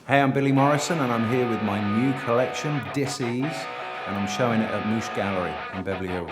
Hey, I'm Billy Morrison and I'm here with my new collection, Dis-Ease, and I'm showing it at Moosh Gallery in Beverly Hills.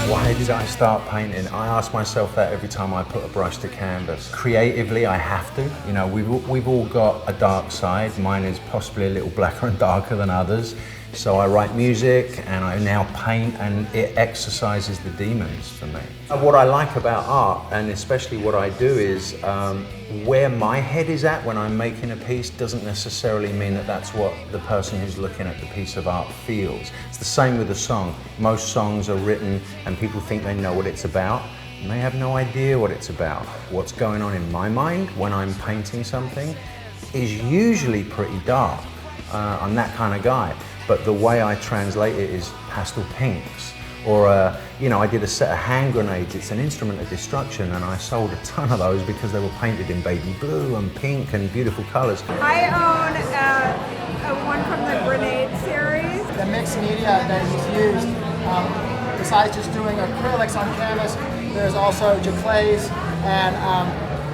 Why did I start painting? I ask myself that every time I put a brush to canvas. Creatively, I have to. You know, we've all got a dark side. Mine is possibly a little blacker and darker than others. So I write music and I now paint, and it exercises the demons for me. What I like about art, and especially what I do, is where my head is at when I'm making a piece doesn't necessarily mean that that's what the person who's looking at the piece of art feels. It's the same with a song. Most songs are written and people think they know what it's about, and they have no idea what it's about. What's going on in my mind when I'm painting something is usually pretty dark. I'm that kind of guy. But the way I translate it is pastel pinks. Or, you know, I did a set of hand grenades. It's an instrument of destruction, and I sold a ton of those because they were painted in baby blue and pink and beautiful colors. I own one from the grenade series. The mixed media that is used, besides just doing acrylics on canvas, there's also giclées, and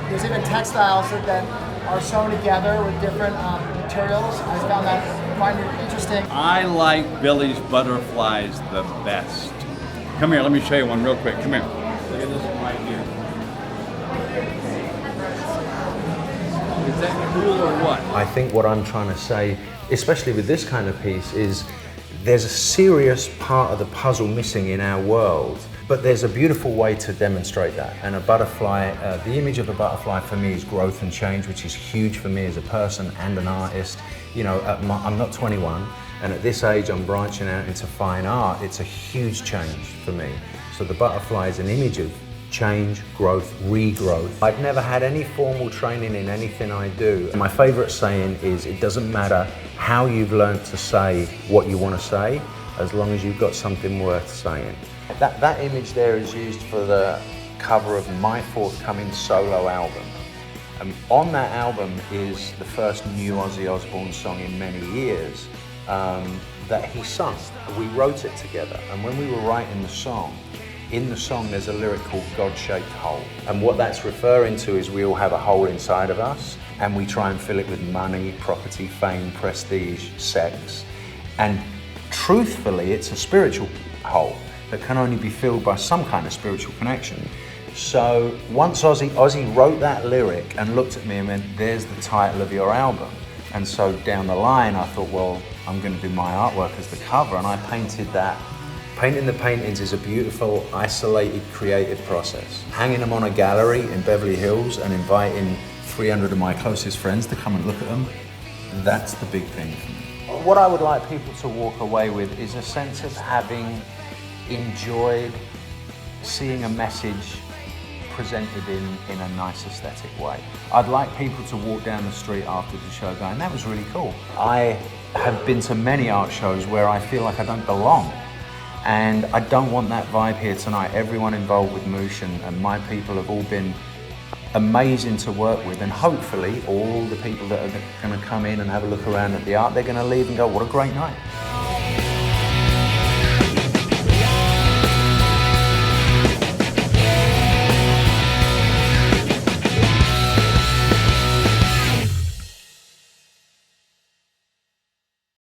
there's even textiles that are sewn together with different materials. I found that quite interesting. I like Billy's butterflies the best. Come here, let me show you one real quick. Come here. Look at this one right here. Is that cool or what? I think what I'm trying to say, especially with this kind of piece, is there's a serious part of the puzzle missing in our world, but there's a beautiful way to demonstrate that. And a butterfly, the image of a butterfly for me is growth and change, which is huge for me as a person and an artist. You know, I'm not 21, and at this age I'm branching out into fine art. It's a huge change for me. So the butterfly is an image of change, growth, regrowth. I've never had any formal training in anything I do. My favorite saying is, it doesn't matter how you've learned to say what you want to say, as long as you've got something worth saying. That image there is used for the cover of my forthcoming solo album. On that album is the first new Ozzy Osbourne song in many years that he sung. We wrote it together, and when we were writing the song, in the song there's a lyric called God-Shaped Hole. And what that's referring to is we all have a hole inside of us, and we try and fill it with money, property, fame, prestige, sex. And truthfully, it's a spiritual hole that can only be filled by some kind of spiritual connection. So once Ozzy wrote that lyric and looked at me and went, "There's the title of your album." And so down the line, I thought, well, I'm gonna do my artwork as the cover, and I painted that. Painting the paintings is a beautiful, isolated, creative process. Hanging them on a gallery in Beverly Hills and inviting 300 of my closest friends to come and look at them, that's the big thing for me. What I would like people to walk away with is a sense of having enjoyed seeing a message presented in a nice aesthetic way. I'd like people to walk down the street after the show going, that was really cool. I have been to many art shows where I feel like I don't belong. And I don't want that vibe here tonight. Everyone involved with Moosh and my people have all been amazing to work with, and hopefully all the people that are going to come in and have a look around at the art, they're going to leave and go, what a great night.